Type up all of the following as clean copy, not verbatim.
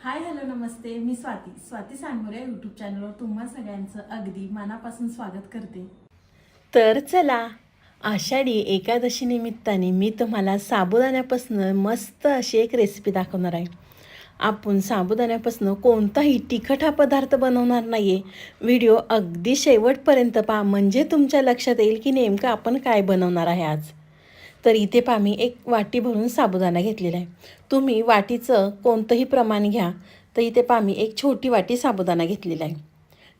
Hi hello नमस्ते. मी Swati सांगोरे YouTube चॅनलवर तुम्हा सगळ्यांचं अगदी मनापासून स्वागत करते. तर चला, आषाढी एकादशी निमित्ताने मी तुम्हाला साबुदाण्यापासून मस्त अशी एक रेसिपी दाखवणार आहे. आपण साबुदाण्यापासून कोणताही तिखट हा पदार्थ बनवणार नाही आहे. व्हिडिओ अगदी शेवटपर्यंत पहा, म्हणजे तुमच्या लक्षात येईल की नेमकं आपण काय बनवणार आहे आज. तर इथे पहा, मी एक वाटी भरून साबुदाणा घेतलेला आहे. तुम्ही वाटीचं कोणतंही प्रमाण घ्या. तर इथे पहा, मी एक छोटी वाटी साबुदाणा घेतलेला आहे.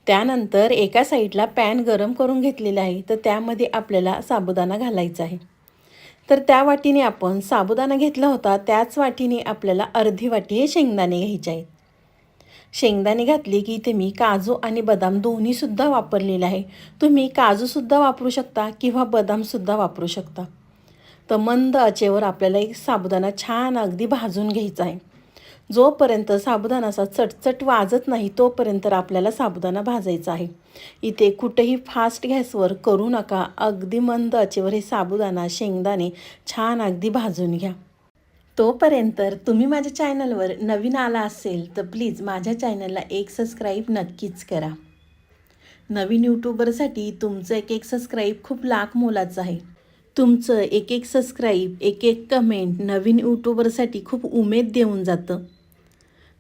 त्यानंतर एका साईडला पॅन गरम करून घेतलेला आहे. तर त्यामध्ये आपल्याला साबुदाणा घालायचा आहे. तर त्या वाटीने आपण साबुदाणा घेतला होता, त्याच वाटीने आपल्याला अर्धी वाटी हे शेंगदाणे घ्यायचे आहेत. शेंगदाणे घातले की इथे मी काजू आणि बदाम दोन्हीसुद्धा वापरलेले आहे. तुम्ही काजूसुद्धा वापरू शकता किंवा बदामसुद्धा वापरू शकता. तर मंद आचेवर आपल्याला एक साबुदाणा छान अगदी भाजून घ्यायचा आहे. जोपर्यंत साबुदाणा असा चटचट वाजत नाही तोपर्यंत आपल्याला साबुदाणा भाजायचा आहे. इथे कुठेही फास्ट गॅसवर करू नका. अगदी मंद आचेवर हे साबुदाणा शेंगदाणे छान अगदी भाजून घ्या. तोपर्यंत तुम्ही माझ्या चॅनलवर नवीन आला असेल तर प्लीज माझ्या चॅनलला एक सबस्क्राईब नक्कीच करा. नवीन यूट्यूबरसाठी तुमचं एक सबस्क्राईब खूप लाख मोलाचं आहे. तुमचं एक सबस्क्राईब एक कमेंट नवीन यूट्यूबरसाठी खूप उमेद देऊन जातं.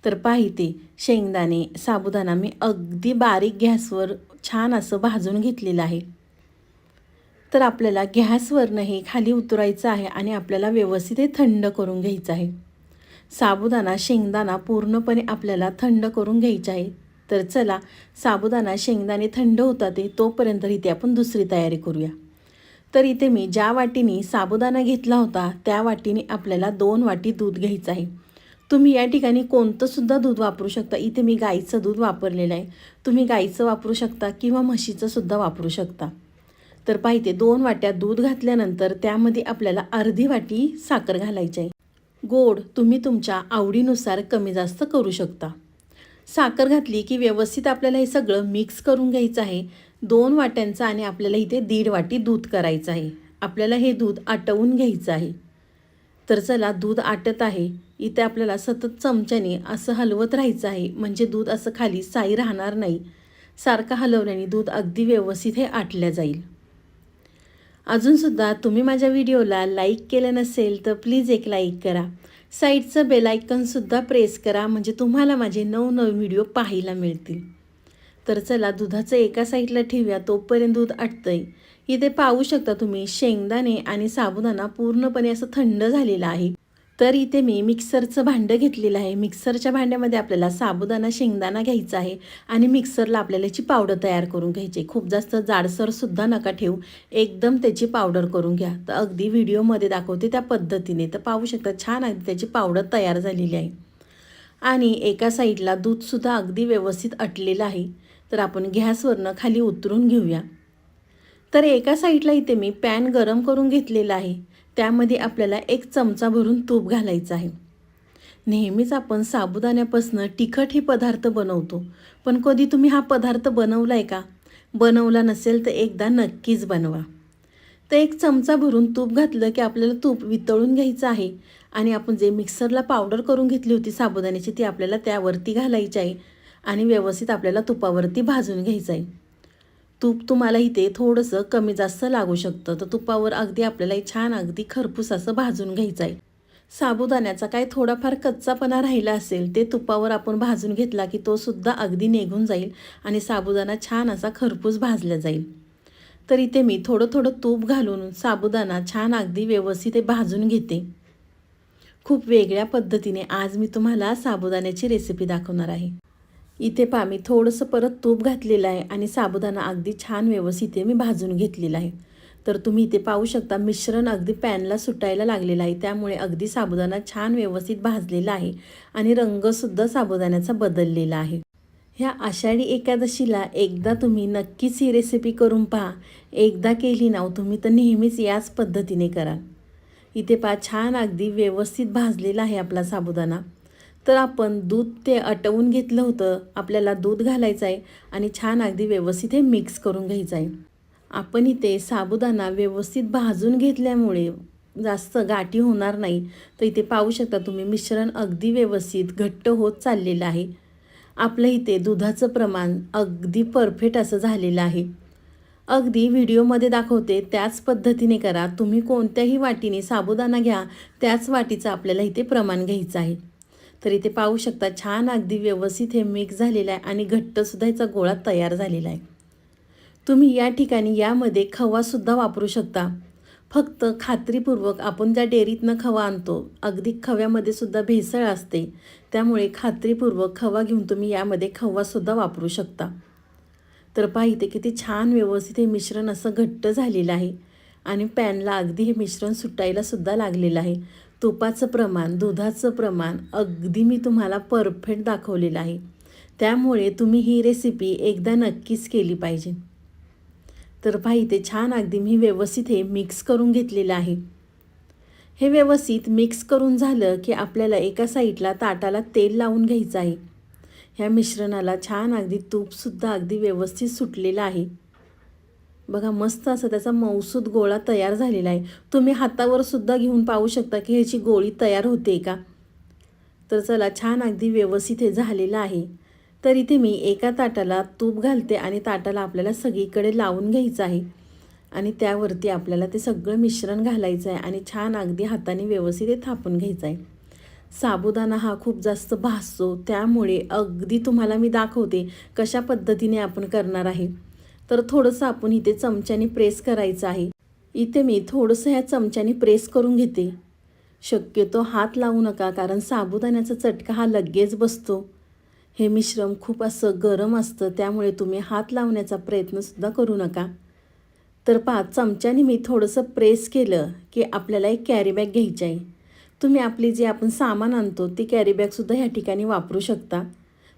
तर पाहिते शेंगदाणे साबुदाणा मी अगदी बारीक गॅसवर छान असं भाजून घेतलेलं आहे. तर आपल्याला गॅसवरनं हे खाली उतरायचं आहे आणि आपल्याला व्यवस्थित हे थंड करून घ्यायचं आहे. साबुदाणा शेंगदाणा पूर्णपणे आपल्याला थंड करून घ्यायचं आहे. तर चला, साबुदाणा शेंगदाणे थंड होतात ते तोपर्यंत इथे आपण दुसरी तयारी करूया. तर इथे मी ज्या वाटीने साबुदाणा घेतला होता त्या वाटीने आपल्याला 2 वाटी दूध घ्यायचं आहे. तुम्ही या ठिकाणी कोणतंसुद्धा दूध वापरू शकता. इथे मी गाईचं दूध वापरलेलं आहे. तुम्ही गाईचं वापरू शकता किंवा म्हशीचंसुद्धा वापरू शकता. तर पाहिजे 2 वाट्या दूध घातल्यानंतर त्यामध्ये आपल्याला अर्धी वाटी साखर घालायची आहे. गोड तुम्ही तुमच्या आवडीनुसार कमी जास्त करू शकता. साखर घातली की व्यवस्थित आपल्याला हे सगळं मिक्स करून घ्यायचं आहे. 2 वाट्यांचं आणि आपल्याला इथे 1.5 वाटी दूध करायचं आहे. आपल्याला हे दूध आटवून घ्यायचं आहे. तर चला, दूध आटत आहे. इथे आपल्याला सतत चमच्याने असं हलवत राहायचं आहे, म्हणजे दूध असं खाली साई राहणार नाही. सारखं हलवल्याने दूध अगदी व्यवस्थित हे आटलं जाईल. अजूनसुद्धा तुम्ही माझ्या व्हिडिओला लाईक केलं नसेल तर प्लीज एक लाईक करा. साईडचं बेलायकनसुद्धा प्रेस करा, म्हणजे तुम्हाला माझे नवनवीन व्हिडिओ पाहायला मिळतील. तर चला, दुधाचं एका साईडला ठेवूया, तोपर्यंत दूध आटतंय. इथे पाहू शकता तुम्ही शेंगदाणे आणि साबुदाणा पूर्णपणे असं थंड झालेलं आहे. तर इथे मी मिक्सरचं भांडं घेतलेलं आहे. मिक्सरच्या भांड्यामध्ये आपल्याला साबुदाणा शेंगदाणा घ्यायचा आहे आणि मिक्सरला आपल्याला याची पावडर तयार करून घ्यायची. खूप जास्त जाडसरसुद्धा नका ठेवू, एकदम त्याची पावडर करून घ्या. तर अगदी व्हिडिओमध्ये दाखवते त्या पद्धतीने. तर पाहू शकता छान अगदी त्याची पावडर तयार झालेली आहे. आणि एका साईडला दूधसुद्धा अगदी व्यवस्थित आटलेलं आहे. तर आपण गॅसवरनं खाली उतरून घेऊया. तर एका साईडला इथे मी पॅन गरम करून घेतलेला आहे. त्यामध्ये आपल्याला 1 चमचा भरून तूप घालायचं आहे. नेहमीच आपण साबुदाण्यापासून तिखट हे पदार्थ बनवतो, पण कधी तुम्ही हा पदार्थ बनवला आहे का? बनवला नसेल तर एकदा नक्कीच बनवा. तर 1 चमचा भरून तूप घातलं की आपल्याला तूप वितळून घ्यायचं आहे आणि आपण जे मिक्सरला पावडर करून घेतली होती साबुदाण्याची ती आपल्याला त्यावरती घालायची आहे आणि व्यवस्थित आपल्याला तुपावरती भाजून घ्यायचं आहे. तूप तुम्हाला इथे थोडंसं कमी जास्त लागू शकतं. तर तुपावर अगदी आपल्याला छान अगदी खरपूस असं भाजून घ्यायचं आहे. साबुदाण्याचा काय थोडाफार कच्चापणा राहिला असेल ते तुपावर आपण भाजून घेतला की तो सुद्धा अगदी निघून जाईल आणि साबुदाणा छान असा खरपूस भाजला जाईल. तर इथे मी थोडं थोडं तूप घालून साबुदाणा छान अगदी व्यवस्थित भाजून घेते. खूप वेगळ्या पद्धतीने आज मी तुम्हाला साबुदाण्याची रेसिपी दाखवणार आहे. इथे पहा, मी थोडंसं परत तूप घातलेलं आहे आणि साबुदाणा अगदी छान व्यवस्थित मी भाजून घेतलेला आहे. तर तुम्ही इथे पाहू शकता मिश्रण अगदी पॅनला सुटायला लागलेलं आहे. त्यामुळे अगदी साबुदाणा छान व्यवस्थित भाजलेला आहे आणि रंगसुद्धा साबुदाण्याचा बदललेला आहे. ह्या आषाढी एकादशीला एकदा तुम्ही नक्कीच ही रेसिपी करून पहा. एकदा केली ना तुम्ही तर नेहमीच याच पद्धतीने करा. इथे पहा, छान अगदी व्यवस्थित भाजलेला आहे आपला साबुदाणा. तर आपण दूध ते आटवून घेतलं होतं, आपल्याला दूध घालायचं आहे आणि छान अगदी व्यवस्थित हे मिक्स करून घ्यायचं आहे. आपण इथे साबुदाणा व्यवस्थित भाजून घेतल्यामुळे जास्त गाठी होणार नाही. तर इथे पाहू शकता तुम्ही मिश्रण अगदी व्यवस्थित घट्ट होत चाललेलं आहे. आपलं इथे दुधाचं प्रमाण अगदी परफेक्ट असं झालेलं आहे. अगदी व्हिडिओमध्ये दाखवते त्याच पद्धतीने करा. तुम्ही कोणत्याही वाटीने साबुदाणा घ्या, त्याच वाटीचं आपल्याला इथे प्रमाण घ्यायचं आहे. तर इथे पाहू शकता छान अगदी व्यवस्थित हे मिक्स झालेलं आहे आणि घट्टसुद्धा याचा गोळा तयार झालेला आहे. तुम्ही या ठिकाणी यामध्ये खवासुद्धा वापरू शकता. फक्त खात्रीपूर्वक आपण ज्या डेअरीतनं खवा आणतो, अगदी खव्यामध्ये सुद्धा भेसळ असते. त्यामुळे खात्रीपूर्वक खवा घेऊन तुम्ही यामध्ये खवासुद्धा वापरू शकता. तर पहा इथे किती छान व्यवस्थित हे मिश्रण असं घट्ट झालेलं आहे आणि पॅनला अगदी हे मिश्रण सुटायला सुद्धा लागलेलं आहे. तुपाचं प्रमाण, दुधाचं प्रमाण अगदी मी तुम्हाला परफेक्ट दाखवलेलं आहे. त्यामुळे तुम्ही ही रेसिपी एकदा नक्कीच केली पाहिजे. तर पहा इथे छान अगदी मी व्यवस्थित हे मिक्स करून घेतलेलं आहे. हे व्यवस्थित मिक्स करून झालं की आपल्याला एका साईडला ताटाला तेल लावून घ्यायचं आहे. ह्या मिश्रणाला छान अगदी तूपसुद्धा अगदी व्यवस्थित सुटलेलं आहे. बघा मस्त असं त्याचा मऊसूद गोळा तयार झालेला आहे. तुम्ही हातावर सुद्धा घेऊन पाहू शकता की ह्याची गोळी तयार होते का. तर चला छान अगदी व्यवस्थित हे झालेलं आहे. तर इथे मी एका ताटाला तूप घालते आणि ताटाला आपल्याला सगळीकडे लावून घ्यायचं आहे आणि त्यावरती आपल्याला ते सगळं मिश्रण घालायचं आहे आणि छान अगदी हाताने व्यवस्थित हे थापून घ्यायचं आहे. साबुदाणा हा खूप जास्त भाजतो, त्यामुळे अगदी तुम्हाला मी दाखवते कशा पद्धतीने आपण करणार आहे. तर थोडंसं आपण इथे चमच्याने प्रेस करायचं आहे. इथे मी थोडंसं ह्या चमच्याने प्रेस करून घेते. शक्यतो हात लावू नका, कारण साबुदाण्याचा चटका हा लगेच बसतो. हे मिश्रण खूप असं गरम असतं, त्यामुळे तुम्ही हात लावण्याचा प्रयत्नसुद्धा करू नका. तर पहा चमच्याने मी थोडंसं प्रेस केलं की आपल्याला एक कॅरी बॅग घ्यायची आहे. तुम्ही आपली जे आपण सामान आणतो ती कॅरी बॅगसुद्धा ह्या ठिकाणी वापरू शकता.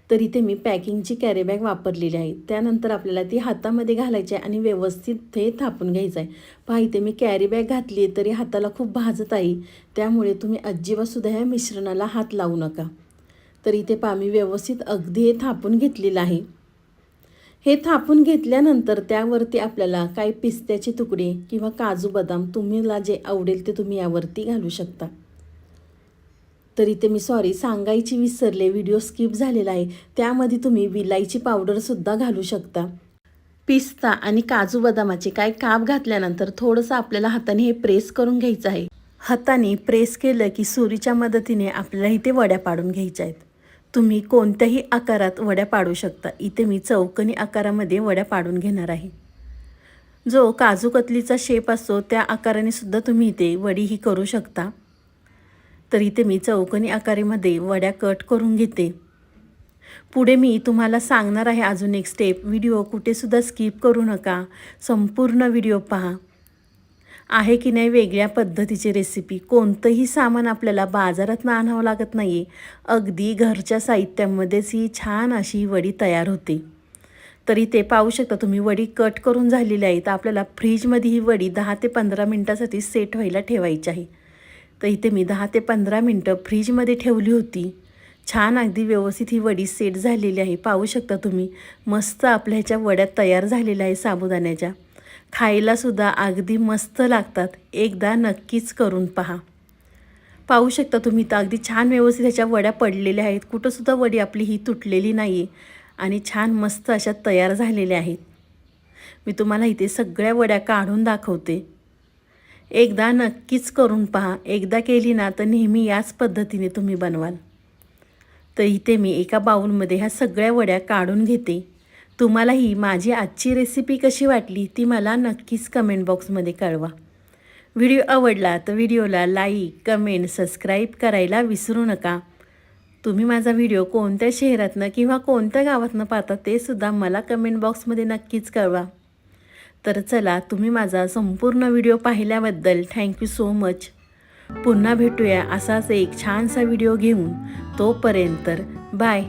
तर इथे मी पॅकिंगची कॅरी बॅग वापरलेली आहे. त्यानंतर आपल्याला ती हातामध्ये घालायची आहे आणि व्यवस्थित ते थापून घ्यायचं आहे. पहा इथे मी कॅरी बॅग घातली आहे तरी हाताला खूप भाजत आहे, त्यामुळे तुम्ही अजिबातसुद्धा ह्या मिश्रणाला हात लावू नका. तर इथे पहा मी व्यवस्थित अगदी हे थापून घेतलेलं आहे. हे थापून घेतल्यानंतर त्यावरती आपल्याला काही पिस्त्याचे तुकडे किंवा काजू बदाम तुम्हाला जे आवडेल ते तुम्ही यावरती घालू शकता. तर इथे मी सांगायची विसरले, व्हिडिओ स्किप झालेला आहे. त्यामध्ये तुम्ही विलायची पावडरसुद्धा घालू शकता. पिस्ता आणि काजू बदामाचे काही काप घातल्यानंतर थोडंसं आपल्याला हाताने हे प्रेस करून घ्यायचं आहे. हाताने प्रेस केलं की सुरीच्या मदतीने आपल्याला इथे वड्या पाडून घ्यायच्या आहेत. तुम्ही कोणत्याही आकारात वड्या पाडू शकता. इथे मी चौकोनी आकारामध्ये वड्या पाडून घेणार आहे. जो काजू कतलीचा शेप असतो त्या आकाराने सुद्धा तुम्ही इथे वडी ही करू शकता. तर इथे मी चौकोनी आकारामध्ये वड्या कट करून घेते. पुढे मी तुम्हाला सांगणार आहे अजून एक स्टेप. व्हिडिओ कुठेसुद्धा स्किप करू नका, संपूर्ण व्हिडिओ पहा. आहे की नाही वेगळ्या पद्धतीची रेसिपी. कोणतंही सामान आपल्याला बाजारातून आणावं लागत नाही आहे. अगदी घरच्या साहित्यामध्येच ही छान अशी वडी तयार होते. तरी ते पाहू शकता तुम्ही वडी कट करून झालेली आहे. तर आपल्याला फ्रीजमध्ये ही वडी 10 ते 15 मिनटासाठी सेट व्हायला ठेवायची आहे. तर इथे मी 10 ते 15 मिनटं फ्रीजमध्ये ठेवली होती. छान अगदी व्यवस्थित ही वडी सेट झालेली आहे. पाहू शकता तुम्ही मस्त आपल्या ह्याच्या वड्या तयार झालेल्या आहे साबुदाण्याच्या. खायलासुद्धा अगदी मस्त लागतात. एकदा नक्कीच करून पहा. पाहू शकता तुम्ही तर अगदी छान व्यवस्थित ह्याच्या वड्या पडलेल्या आहेत. कुठंसुद्धा वडी आपली ही तुटलेली नाही आहे आणि छान मस्त अशा तयार झालेल्या आहेत. मी तुम्हाला इथे सगळ्या वड्या काढून दाखवते. एकदा नक्कीच करून पहा. एकदा केली ना तर नेहमी याच पद्धतीने तुम्ही बनवाल. तर इथे मी एका बाउलमध्ये ह्या सगळ्या वड्या काढून घेते. तुम्हालाही माझी आजची रेसिपी कशी वाटली ती मला नक्कीच कमेंट बॉक्समध्ये कळवा. व्हिडिओ आवडला तर व्हिडिओला लाईक, कमेंट, सबस्क्राईब करायला विसरू नका. तुम्ही माझा व्हिडिओ कोणत्या शहरातनं किंवा कोणत्या गावातनं पाहता ते सुद्धा मला कमेंट बॉक्समध्ये नक्कीच कळवा. तर चला तुम्ही माझा संपूर्ण व्हिडिओ पाहिल्याबद्दल थँक्यू सो मच. पुन्हा भेटूया असाच एक छानसा व्हिडिओ घेऊन. तोपर्यंत बाय.